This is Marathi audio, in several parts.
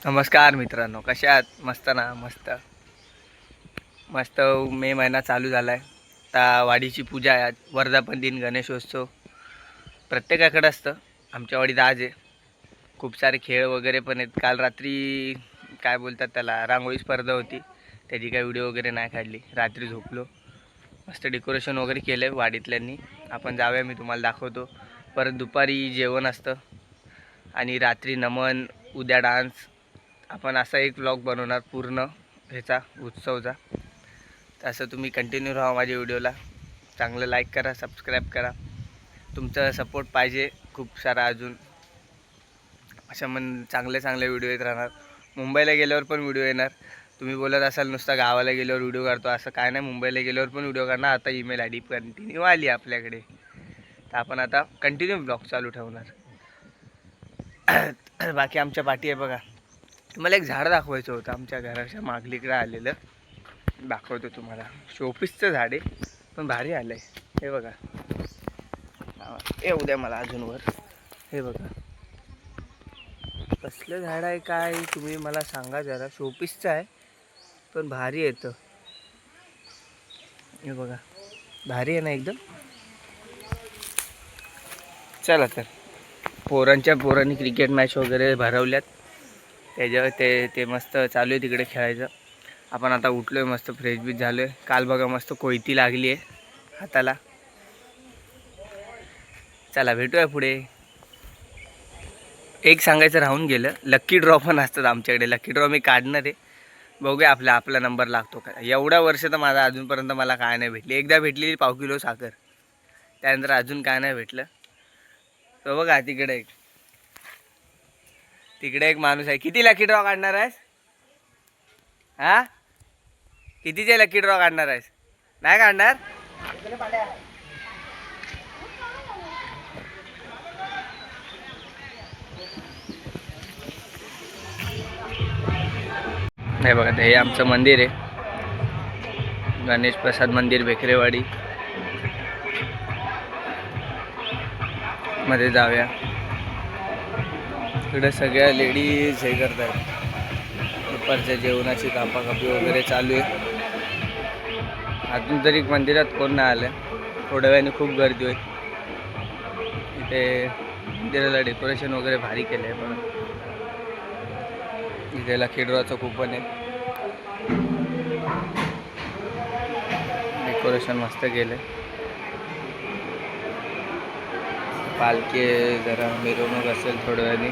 नमस्कार मित्रांनो, कशा आहात? मस्त ना? मस्त मस्त. मे महिना चालू झाला आहे. आता वाडीची पूजा आहे आज. वर्धापन दिन, गणेशोत्सव प्रत्येकाकडे असतं. आमच्या वाडीत आज आहे. खूप सारे खेळ वगैरे पण आहेत. काल रात्री काय बोलतात त्याला, रांगोळी स्पर्धा होती. त्याची काही व्हिडिओ वगैरे नाही काढली. रात्री झोपलो. मस्त डेकोरेशन वगैरे केलं आहे वाडीतल्यांनी. आपण जाऊया, मी तुम्हाला दाखवतो. परत दुपारी जेवण असतं आणि रात्री नमन, उद्या डान्स. आपण असा एक व्लॉग बनवणार पूर्ण ह्याचा उत्सवचा. तसं तुम्ही कंटिन्यू राहा माझ्या व्हिडिओला. चांगलं लाईक करा, सबस्क्राईब करा. तुमचा सपोर्ट पाहिजे खूप सारा. अजून अशा चांगले चांगले व्हिडिओ येत राहणार. मुंबईला गेल्यावर पण व्हिडिओ येणार. तुम्ही बोलत असाल नुसता गावाला गेल्यावर व्हिडिओ काढतो, असं काय नाही. मुंबईला गेल्यावर पण व्हिडिओ काढणार. आता ईमेल आय डी कंटिन्यू आली आपल्याकडे, तर आपण आता कंटिन्यू ब्लॉग चालू ठेवणार. बाकी आमच्या पाठी आहे बघा. तुम्हाला एक झाड दाखवायचं होतं, आमच्या घराच्या मागलीकडे आलेलं. दाखवतो तुम्हाला. शोपीसचं झाड आहे, पण भारी आलं आहे. हे बघा, उद्या मला अजून वर. हे बघा कसलं झाड आहे काय, तुम्ही मला सांगा जरा. शोपीसचं आहे पण भारी येतं. हे बघा, भारी आहे ना एकदम. चला तर, पोरांनी क्रिकेट मॅच वगैरे भरवल्यात. त्याच्यावर ते मस्त चालू आहे तिकडे खेळायचं. आपण आता उठलो आहे, मस्त फ्रेश बीच झालो आहे. काल बघा मस्त कोयती लागली आहे हाताला. चला भेटूया पुढे. एक सांगायचं राहून गेलं, लक्की ड्रॉ पण असतात आमच्याकडे. लक्की ड्रॉ मी काढणार आहे. बघूया आपला नंबर लागतो का. एवढ्या वर्ष तर माझा अजूनपर्यंत मला काय नाही भेटली. एकदा भेटलेली पाव किलो साखर, त्यानंतर अजून काय नाही भेटलं. तो बघा तिकडे एक माणूस आहे. किती लकी ड्रॉ काढणार आहेस? हा, कितीचे लकी ड्रॉ काढणार आहेस? नाही काढणार? नाही बघा, हे आमचं मंदिर आहे, गणेश प्रसाद मंदिर, बेकरेवाडी मध्ये जाऊया. इकडे सगळ्या लेडीज हे करतात. दुपारच्या जेवणाची कापाकापी वगैरे चालू आहे. अजून तरी मंदिरात कोण नाही आलं. थोड्या वेळाने खूप गर्दी होईल. इथे मंदिराला डेकोरेशन वगैरे भारी केलं आहे बघा. इथे लकी ड्रॉचं कूपन आहे. डेकोरेशन मस्त केलं. पालखी जरा मिरवणूक असेल थोड्या वेळाने.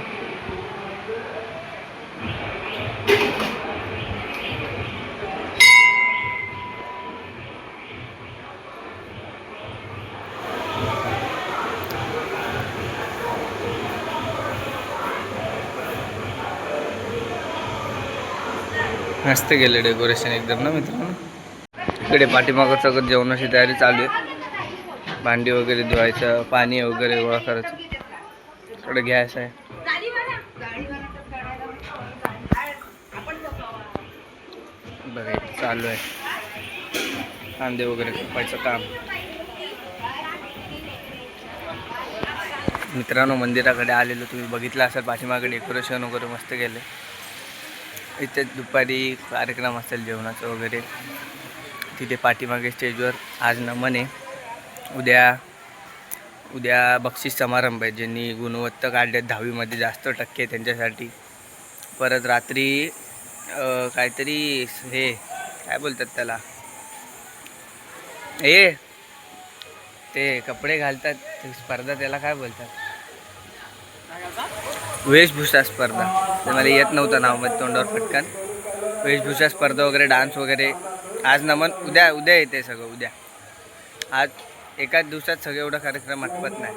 मस्त केलं डेकोरेशन एकदम ना मित्रांनो. इकडे पाठीमागं सगळं जेवणाची तयारी चालू आहे. भांडी वगैरे धुवायचं, पाणी वगैरे गोळा करायचं. थोडं गॅस आहे. बघा चालू आहे कांदे वगैरे कापायचं काम. मित्रांनो मंदिराकडे आलेलो, तुम्ही बघितलं असेल पाठीमागे डेकोरेशन वगैरे मस्त केलं. इथे दुपारी कार्यक्रम असेल जेवणाचं वगैरे. तिथे पाठीमागे स्टेजवर आज नमन आहे. उद्या बक्षीस समारंभ आहे. ज्यांनी गुणवत्ता काढल्यात 10वीमध्ये जास्त टक्के त्यांच्यासाठी. परत रात्री काहीतरी हे काय बोलतात त्याला, हे ते कपडे घालतात स्पर्धा, त्याला काय बोलतात, वेशभूषा स्पर्धा. ते मला येत नव्हतं नाव मध्ये तोंडावर पटकन. वेशभूषा स्पर्धा वगैरे, डान्स वगैरे. आज नमन, उद्या येते सगळं. उद्या आज एकाच दिवसात सगळे एवढा कार्यक्रम आठवत नाही.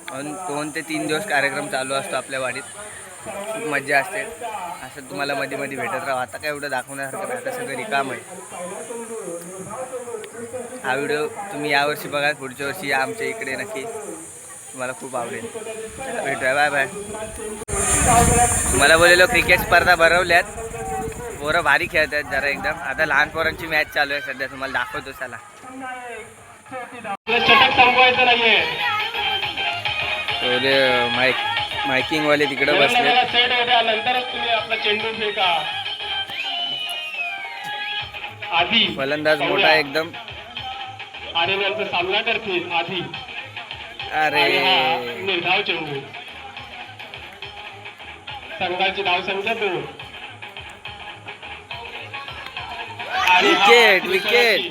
म्हणून 2 ते 3 दिवस कार्यक्रम चालू असतो आपल्या वाडीत. खूप मजा असते. असं तुम्हाला मध्ये मध्ये भेटत राहा. आता काय एवढं दाखवण्यासारखं नाही, आता सगळं रिकाम आहे. हा व्हिडिओ तुम्ही यावर्षी बघा, पुढच्या वर्षी या आमच्या इकडे नक्की. तुम्हाला खूप आवडेल. भेटूया, बाय बाय. मला बोललेलो क्रिकेट स्पर्धा भरवल्यात. पोरं भारी खेळतात जरा एकदम. आता लहान पोरांची मॅच चालू आहे सध्या, तुम्हाला दाखवतो. चला. माईक मायकिंग वाले तिकडे बसले. सेट हो द्या, नंतरच तुम्ही आपला चेंडू फेका. आधी फलंदाज मोठा एकदम. आणि नंतर सामना करतील आधी. अरे निर्धाव चेंडू. संघाची धावसंख्या 2. Wicket wicket.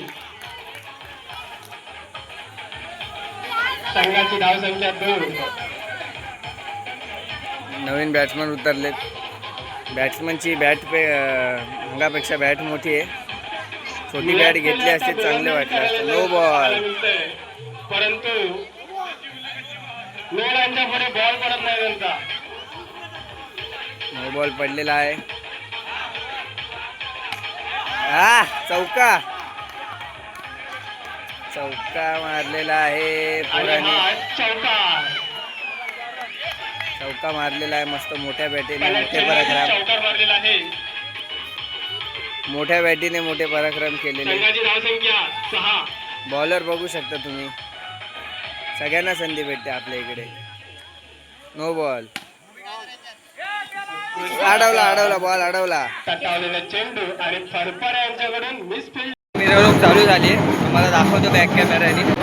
संघाची धावसंख्या 2. नवीन बॅट्समन उतरलेत. बॅट्समनची बॅट अंगापेक्षा बॅट मोठी आहे. छोटी बॅट घेतली असते चांगले वाटलं असतं. No ball. परंतु लोकांच्या पुढे बॉल पडत नाही त्यांचा. नो बॉल पडलेला आहे. हा चौका. चौका मारलेला आहे पोराने. चौका मारलेला आहे मस्त मोठ्या बॅटीने. मोठे पराक्रम. मोठ्या बॅटीने मोठे पराक्रम केलेले. बॉलर बघू शकता तुम्ही. सगळ्यांना संधी भेटते आपल्या इकडे. No ball. अडवला बॉल अडवला. मिरवणूक चालू झाली. तुम्हाला दाखवतो बॅक कॅमेराने.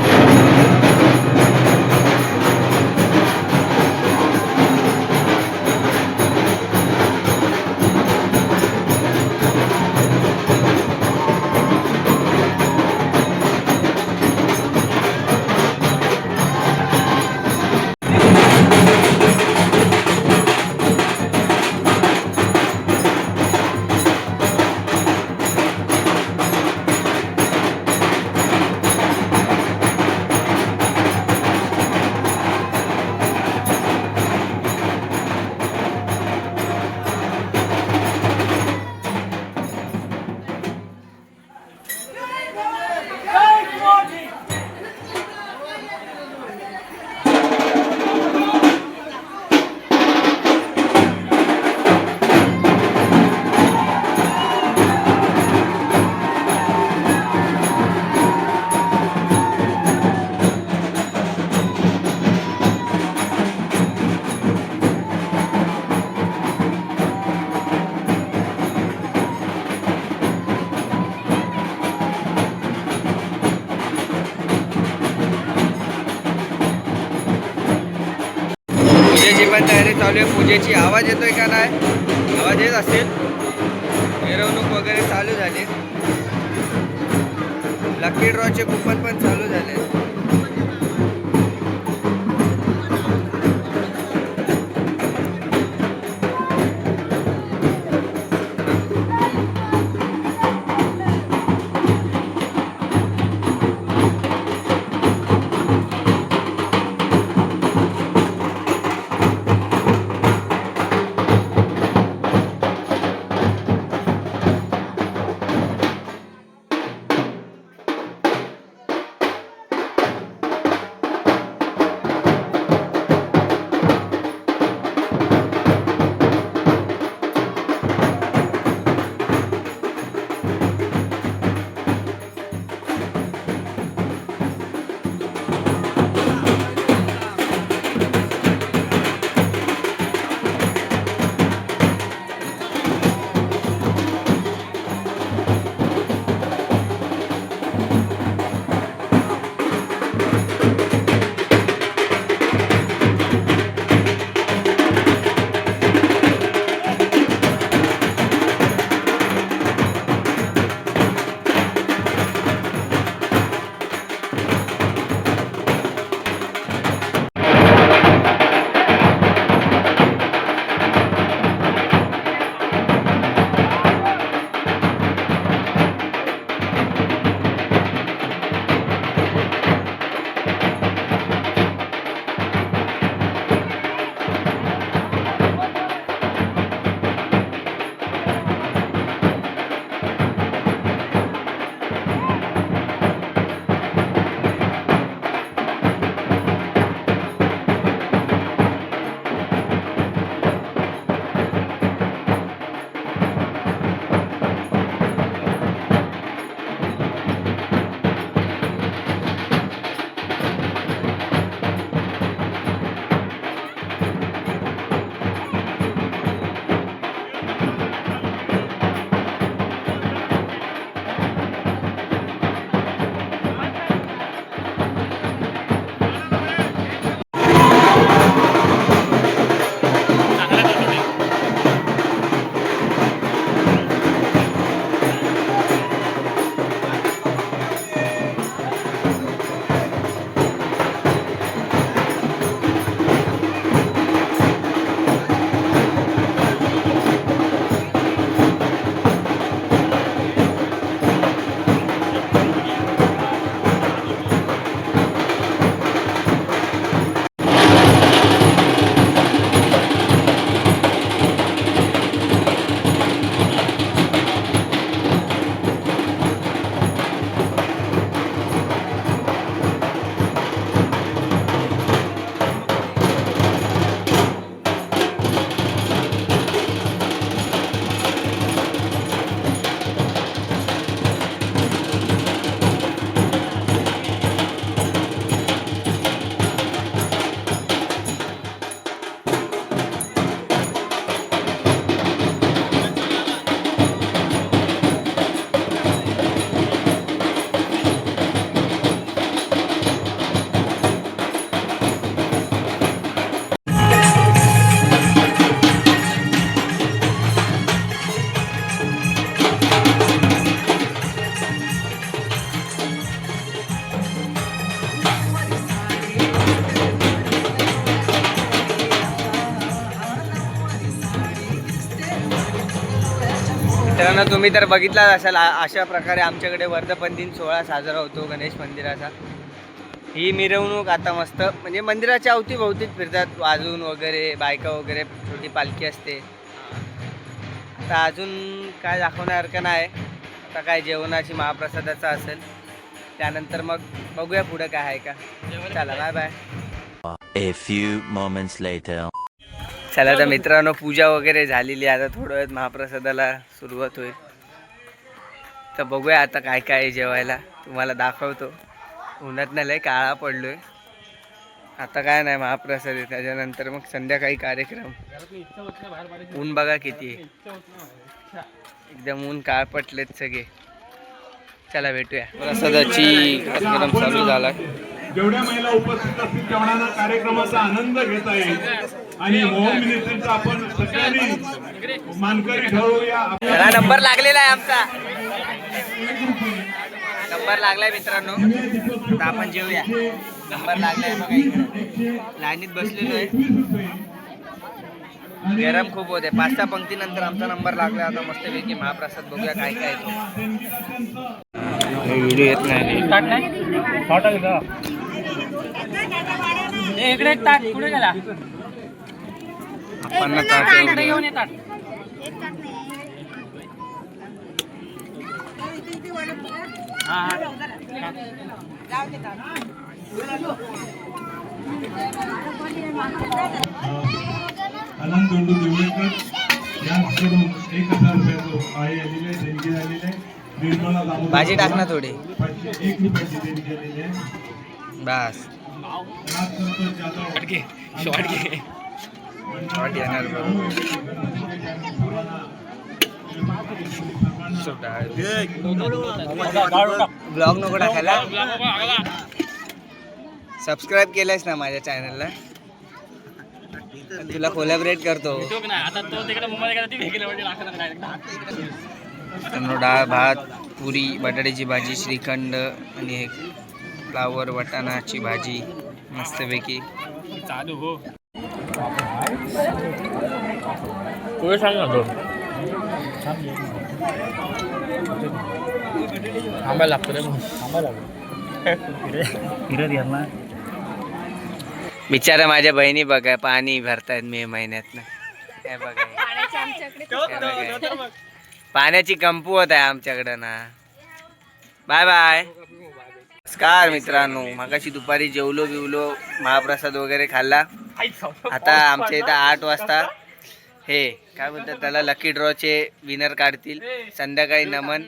पूजेची पण तयारी चालू आहे. पूजेची आवाज येतोय का नाही? आवाज येत असेल. मिरवणूक वगैरे चालू झाली. लकी ड्रॉचे कुपन पण चालू झाले. मित्रांनो, तुम्ही तर बघितलाच असाल अशा प्रकारे आमच्याकडे वर्धापन दिन सोहळा साजरा होतो गणेश मंदिराचा. ही मिरवणूक आता मस्त म्हणजे मंदिराच्या अवतीभोवतीच फिरतात वाजून वगैरे, बायका वगैरे, छोटी पालखी असते. आता अजून काय दाखवण्यासारखं नाही. आता काय जेवणाची महाप्रसादाचा असेल, त्यानंतर मग बघूया पुढं काय आहे का. चला bye bye. A few moments later. चला तर मित्रांनो, पूजा वगैरे झालेली आहे. आता थोड्या वेळात महाप्रसादाला सुरुवात होईल. तर बघूया आता काय काय आहे जेवायला, तुम्हाला दाखवतो. उन्हात नाही लय काळा पडलोय. आता काय नाही महाप्रसाद आहे, त्याच्यानंतर मग संध्याकाळी कार्यक्रम. ऊन बघा किती आहे, एकदम ऊन काळपटलेत सगळे. चला भेटूया. प्रसादाची कार्यक्रम चालू झाला. जेवढ्या महिला उपस्थित असतील तेवढ्यांना कार्यक्रमाचा आनंद घेता येईल आणि होम मिनिस्ट्रीचा आपण सगळ्यांनी मानकरी ठरवूया. त्याला नंबर लागलेला आहे आमचा, नंबर लागलाय मित्रांनो. आता आपण जेवूया. नंबर लागलाय बघा, इकडे लाईनीत बसलेलो आहे. गरम खूप होते. 5-6 पंक्तीनंतर आमचा नंबर लागला. आता मस्तपैकी महाप्रसाद बघूया काय काय येतो. व्हिडिओ येत नाही. इकडे ताट कुठे गेला? आपण ताट घेऊन येतात. आनंद दोंडू देवळेकर यांच्याकडून 1000 रुपयाचं आहे आलेले आहे, देणगी झालेली आहे. निर्मला दामोदर भाजी टाक ना थोडी. 1 रुपयाची देणगी आलेली आहे. बस राजसंतोष जाधव शॉर्ट येणार ब्लॉग नको टाकायला. सबस्क्राईब केलंयस ना माझ्या चॅनलला, तुला कोलॅबरेट करतो. आता तो तिकडे मुंबईला गेला, ती वेगळी म्हणजे मित्रांनो, डाळ भात, पुरी, बटाट्याची भाजी, श्रीखंड आणि एक फ्लावर वाटाणाची भाजी मस्तपैकी. चालू हो पुढे सांग ना. थांबायला लागतो रे, थांबायला लागतो. बिचारा माझ्या बहिणी बघा पाणी भरतायत मे महिन्यात. काय बघा, पाण्याची कमकुवत आहे आमच्याकडं ना. Bye bye. नमस्कार मित्रांनो, मगाशी दुपारी जेवलो बिवलो, महाप्रसाद वगैरे खाल्ला. आता आमच्या इथं 8 वाजता हे काय बोलतात त्याला, लकी ड्रॉचे विनर काढतील. संध्याकाळी नमन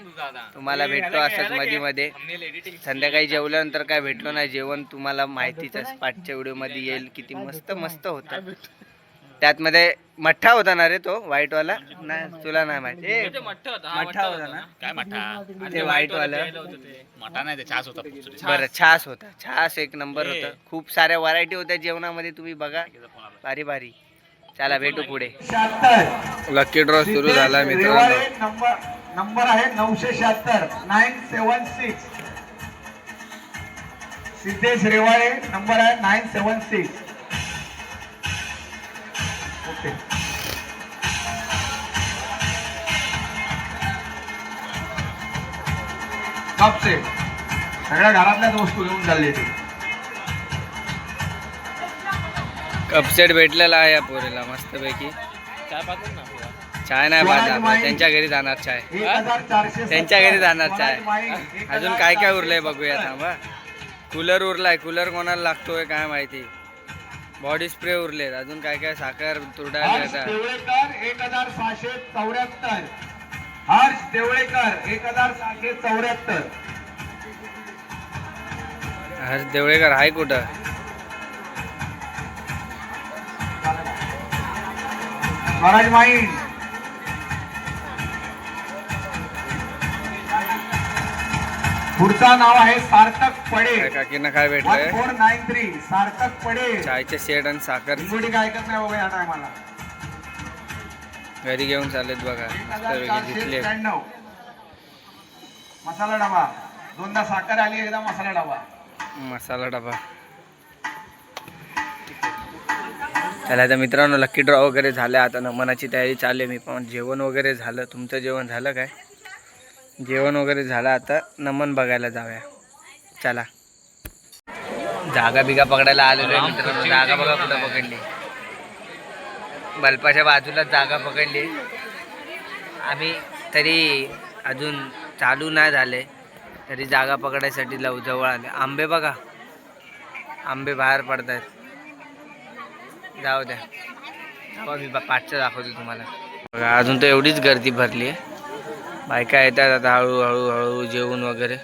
तुम्हाला भेटतो असंच मध्ये मध्ये. संध्याकाळी जेवल्यानंतर काय भेटलो नाही. जेवण तुम्हाला माहितीच आहे, पाठच्या व्हिडिओमध्ये येईल. किती मस्त मस्त होतं. त्यात मध्ये मठ्ठा होता ना रे, तो व्हाईटवाला. नाही तुला नाही माहिती. मठ्ठा होता ना, काय मठा ते व्हाईटवालं. मठा नाही, ते छास होता. बरं, छास होता. छास एक नंबर होता. खूप साऱ्या व्हरायटी होत्या जेवणामध्ये, तुम्ही बघा, भारी भारी. चला भेटू पुढे. लकी ड्रॉ सुरू झाला मित्रांनो. नंबर आहे 976 976. सिद्धेश रेवाळे नंबर आहे 976. ओके, कापसे सगळ्या घरातल्याच वस्तू घेऊन चालली ती. कपसेट भेटलेला आहे या पोरीला मस्तपैकी. चाय नाही पाहत आपण, त्यांच्या घरी जाणार चाय. 1400. त्यांच्या घरी जाणार चाय. अजून काय काय उरलंय बघूया, थांबा. कूलर उरलाय, कूलर कोणाला लागतोय काय माहिती. बॉडी स्प्रे उरलेत. अजून काय काय, साखर तुरडा हर्ष देवळेकर 1674. हर्ष देवळेकर 1674. हर्ष देवळेकर आहे कुठं? स्वराज माईन पुढचा नाव आहे सार्थक पडे. काकींना काय भेटलंय? 1493 सार्थक पडे. चायचे सेट आणि साखर इंगोटी काय ऐकत नाही बाबा या टायमाला. घरी घेऊन चाललेत बघा मस्तपैकी. दिसले 1496 मसाला डबा. 2दा साखर आली, एकदा मसाला डबा. मसाला डबा. चला आता मित्रांनो लकी ड्रॉ वगैरे झालं, आता नमनाची तयारी चालू आहे. मी पण जेवण वगैरे झालं. तुमचं जेवण झालं काय? जेवण वगैरे झालं, आता नमन बघायला जाऊया. चला. जागा बिगा पकडायला आलेलो आहे मित्रांनो. जागा बघा कुठं पकडली, बल्पाच्या बाजूला जागा पकडली. आम्ही तरी अजून चालू नाही झाले तरी जागा पकडायसाठी जवळ आले. आंबे बघा, आंबे बाहेर पडत आहेत. जाऊ द्या, मी पाठचं दाखवतो तुम्हाला. बघा अजून तर एवढीच गर्दी भरली आहे. बायका येतात आता हळूहळू हळू जेवून वगैरे.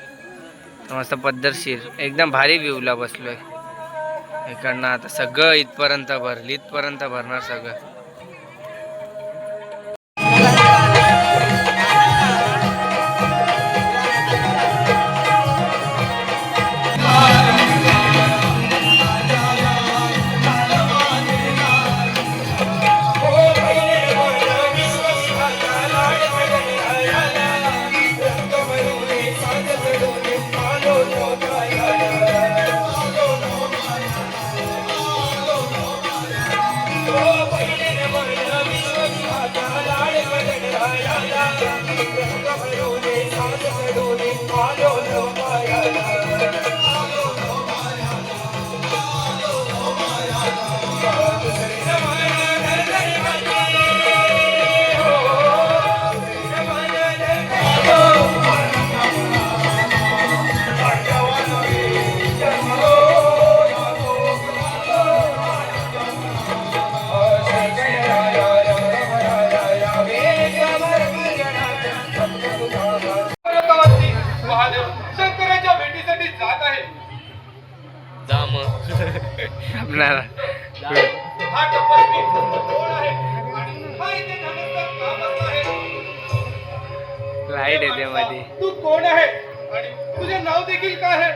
मस्त पद्धतशीर एकदम भारी व्ह्यूला बसलो आहे इकडनं. आता सगळं इथपर्यंत भरणार सगळं. शंकराच्या भेटीसाठी जात आहे. हा तपस्वी कोण आहे आणि हा इथे जाण्याचा का बसला आहे? लाईट येते मध्ये. तू कोण आहे आणि तुझे नाव देखील काय आहे?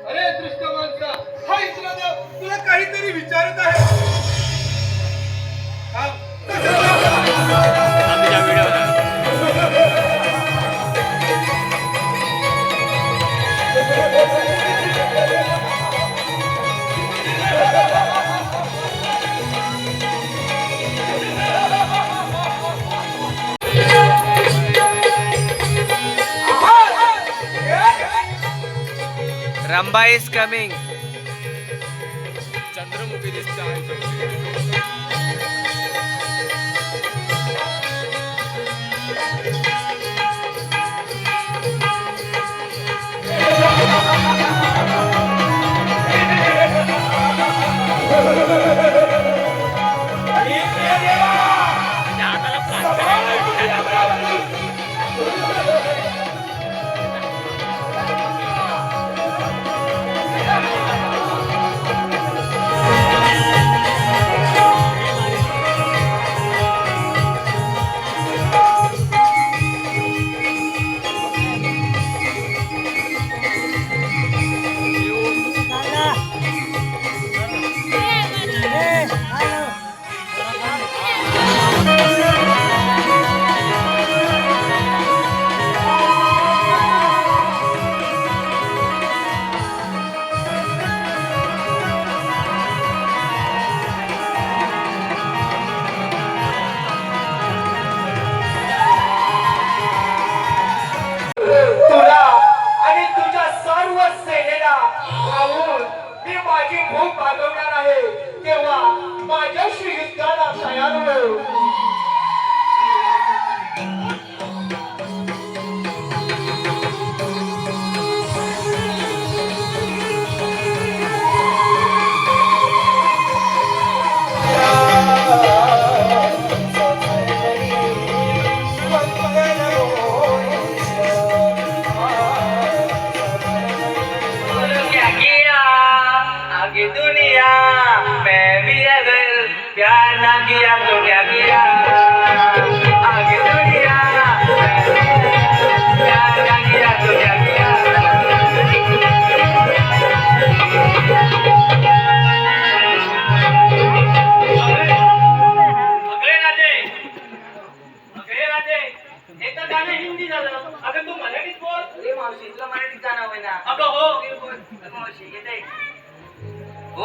अरे दृष्ट माणसा, हा इंद्रदेव तुला काहीतरी विचारत आहे. हा, Ramba is coming. चंद्रमुखी दिसत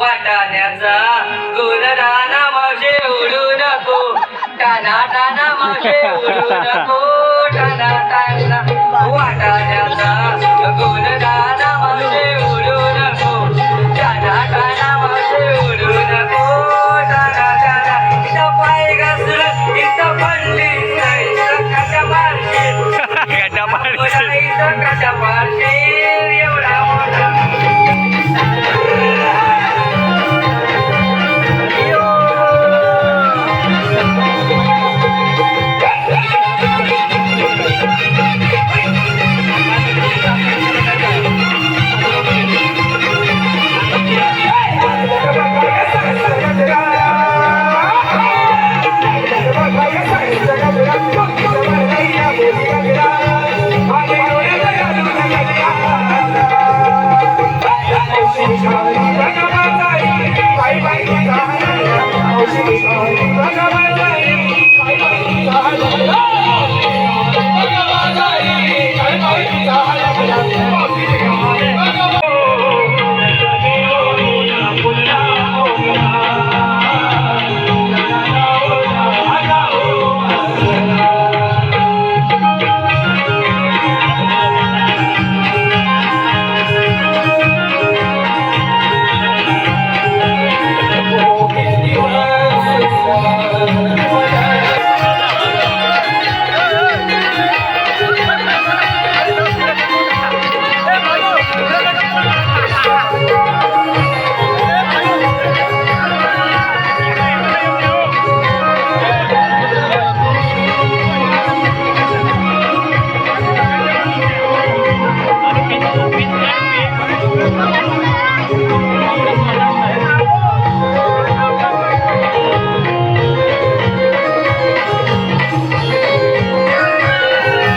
वाटाण्याचा गुणदाना मावशे उडू नको टाना टाना मावशे उडू नको टाना टाना वाटाण्याचा गुणदाना मावशे उडू नको टाना टाना मावशे उडू नको टाना टाना इथं पाय घासलं इथं पडली इथं काटा मारशी इथं काटा मारशी एवढा मोठा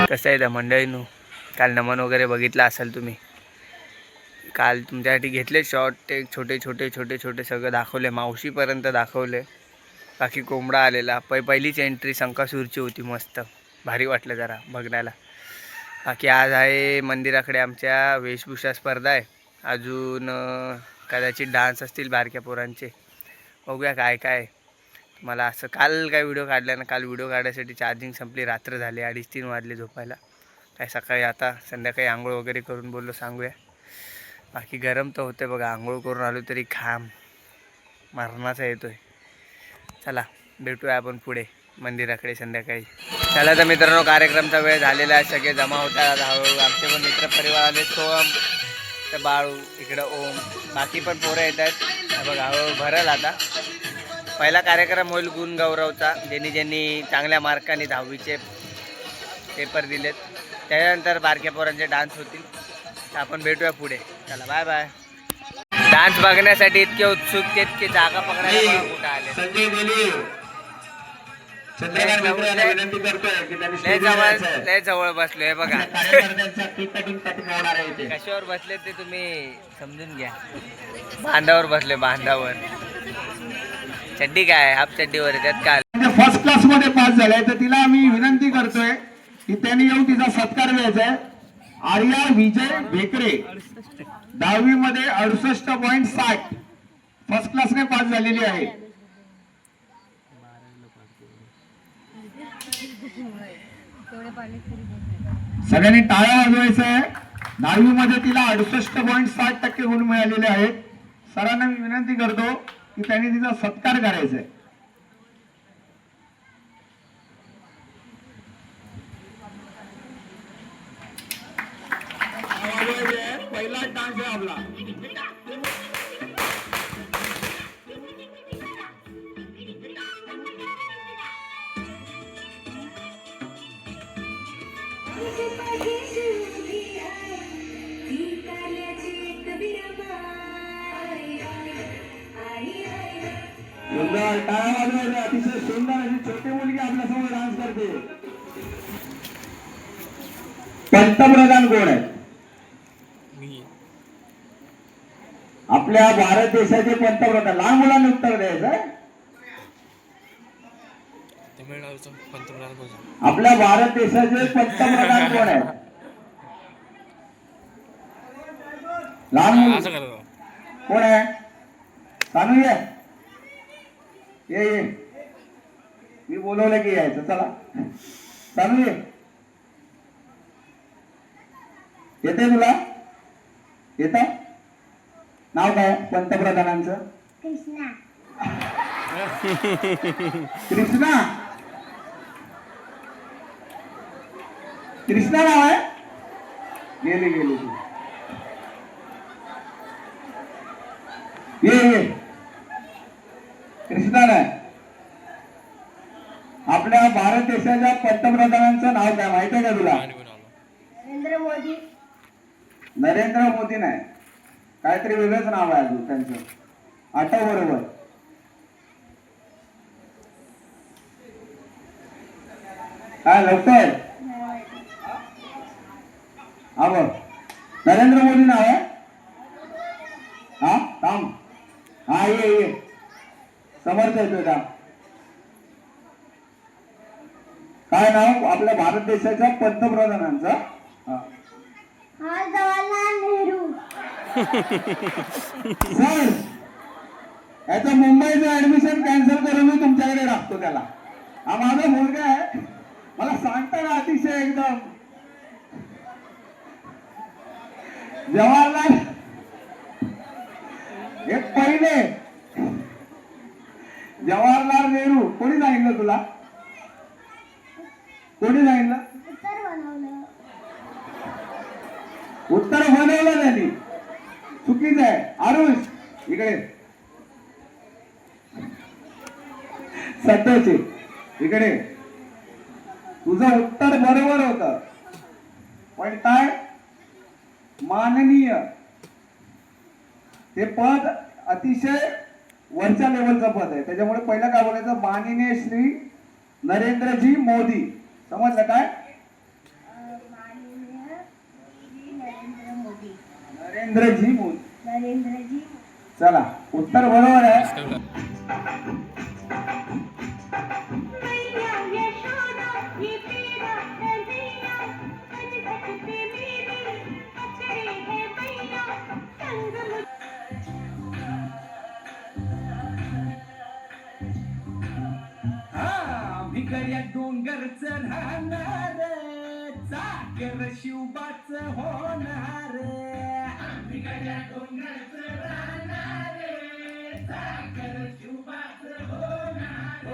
कसं आहे त्या मंडळीनं काल नमन वगैरे बघितला असाल तुम्ही. काल तुमच्यासाठी घेतले शॉर्ट ते छोटे छोटे छोटे छोटे सगळं दाखवले, मावशीपर्यंत दाखवले. बाकी कोंबडा आलेला पहिलीच एंट्री संकासूरची होती, मस्त भारी वाटलं जरा बघण्याला. बाकी आज आहे मंदिराकडे आमच्या वेशभूषा स्पर्धा आहे, अजून कदाचित डान्स असतील बारक्या पोरांचे, बघूया काय काय. मला असं काल काय व्हिडिओ काढला ना, काल व्हिडिओ काढण्यासाठी चार्जिंग संपली, रात्र झाली, 2:30-3 वाजले झोपायला. काय सकाळी आता संध्याकाळी आंघोळ वगैरे करून बोललो सांगूया. बाकी गरम तर होते बघा, आंघोळ करून आलो तरी घाम मरणाचा येतोय. चला भेटूया आपण पुढे मंदिराकडे संध्याकाळी. चला तर मित्रांनो, कार्यक्रमचा वेळ झालेला आहे, सगळे जमा होतात हळूहळू. आमचे पण मित्रपरिवार आले, सोहम तर बाळू, इकडं ओम, बाकी पण पोरं येत आहेत बघा. हळूहळू भरल आता. पहिला कार्यक्रम होईल गुणगौरवचा, ज्यांनी चांगल्या मार्काने 10वीचे पेपर दिलेत. त्याच्यानंतर बारक्या पोरांचे डान्स होतील. तर आपण भेटूया पुढे. चला बाय बाय. डान्स बघण्यासाठी इतके उत्सुक ते इतके जागा पकडायला कुठं आले. लय जवळ बसलो हे बघा. कशावर बसले ते तुम्ही समजून घ्या. बांधावर बसले, बांधावर. चड्डी काय, हाफ चड्डीवर त्यात काय. फर्स्ट क्लास मध्ये पास झालाय, तर तिला आम्ही विनंती करतोय की त्यांनी येऊन तिचा सत्कार घ्यायचा आहे. आर्या विजय भेकरे 10वी मध्ये 68.60 फर्स्ट क्लासने पास झालेली आहे. सगळ्यांनी टाळ्या वाजवायचं आहे. 10वी मध्ये तिला 68.60% गुण मिळालेले आहेत. सरांना मी विनंती करतो की त्यांनी तिचा सत्कार करायचा आहे. पहिला डान्स आहे आपला. अतिशय सुंदर अशी छोटी मुलगी आपल्या समोर डान्स करते. पंतप्रधान कोण आहे? आपल्या भारत देशाचे पंतप्रधान. लहान मुलांना उत्तर द्यायचं. आपल्या भारत देशाचे पंतप्रधान कोण आहे? लहान मुलं कोण आहे? सानू ये मी बोलवलं की यायचं. चला सानू येते तुला येत नाव काय पंतप्रधानांचं? कृष्णा कृष्णा नाव आहे. गेली तू ये कृष्णा नाही. आपल्या भारत देशाच्या पंतप्रधानांचं नाव काय माहिती आहे का तुला? नरेंद्र मोदी नाही, काहीतरी वेगळंच नाव आहे अजून त्यांचं. आठव बरोबर. काय लवकर नरेंद्र मोदी नाव आहे. हा थांब. हा ये समर्थ येतोय का? काय नाव आपल्या भारत देशाच्या पंतप्रधानांचं? जवाहरलाल नेहरू. सर याचं मुंबईचं ऍडमिशन कॅन्सल करून मी तुमच्याकडे टाकतो त्याला. हा माझा मुलगा आहे, मला सांगताना अतिशय एकदम जवाहरलाल हे पहिले जवाहरलाल नेहरू. कोणी सांगितलं तुला? कोणी सांगितलं? उत्तर बनवलं त्यांनी. चुकीचं आहे. आरुष इकडे सत्याचे इकडे. तुझं उत्तर बरोबर होतं, पण काय माननीय हे पद अतिशय वरच्या लेवलचं पद आहे, त्याच्यामुळे पहिलं काय बोलायचं? माननीय श्री नरेंद्रजी मोदी. समजलं काय? नरेंद्रजी मोदी. चला उत्तर बरोबर आहे. भिकऱ्या डोंगरच राहणार, चाकर शिवबाच होणार. भिकऱ्या डोंगरच राहणार, चाकर शिवबाच होणार.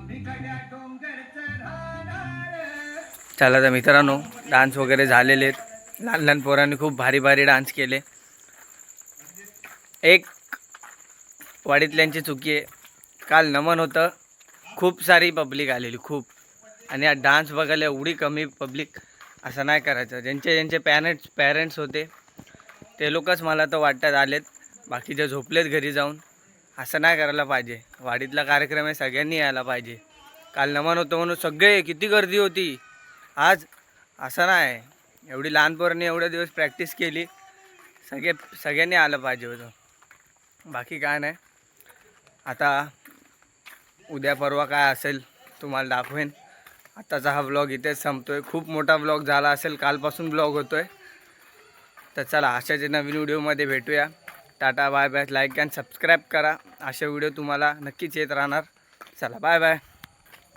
भिकऱ्या डोंगरच राहणार. चला तर मित्रांनो, डान्स वगैरे झालेले आहेत. लहान लहान पोरांनी खूप भारी भारी डान्स केले. एक वाडीतल्यांची चुकी आहे, काल नमन होतं, खूप सारी पब्लिक आलेली खूप, आणि हा डान्स बघायला एवढी कमी पब्लिक. असं नाही करायचं. ज्यांचे ज्यांचे पॅरेंट्स होते ते लोकच मला तर वाटतात आलेत, बाकीचे झोपलेत घरी जाऊन. असं नाही करायला पाहिजे. वाडीतला कार्यक्रम आहे, सगळ्यांनी यायला पाहिजे. काल नमन होतं म्हणून सगळे किती गर्दी होती. आज असं नाही, एवढी लहान पोरांनी एवढे दिवस प्रॅक्टिस केली, सगळ्यांनी आलं पाहिजे होतं. बाकी काय नाही. आता उद्या परवा काय असेल तुम्हाला दाखवेन. आताचा हा व्लॉग इथेच संपतोय. खूप मोठा व्लॉग झाला असेल, कालपासून व्लॉग होतोय. तर चला अशाच नवीन व्हिडिओमध्ये भेटूया. टाटा bye bye. Like and subscribe करा. असे व्हिडिओ तुम्हाला नक्कीच येत राहणार. चला बाय बाय.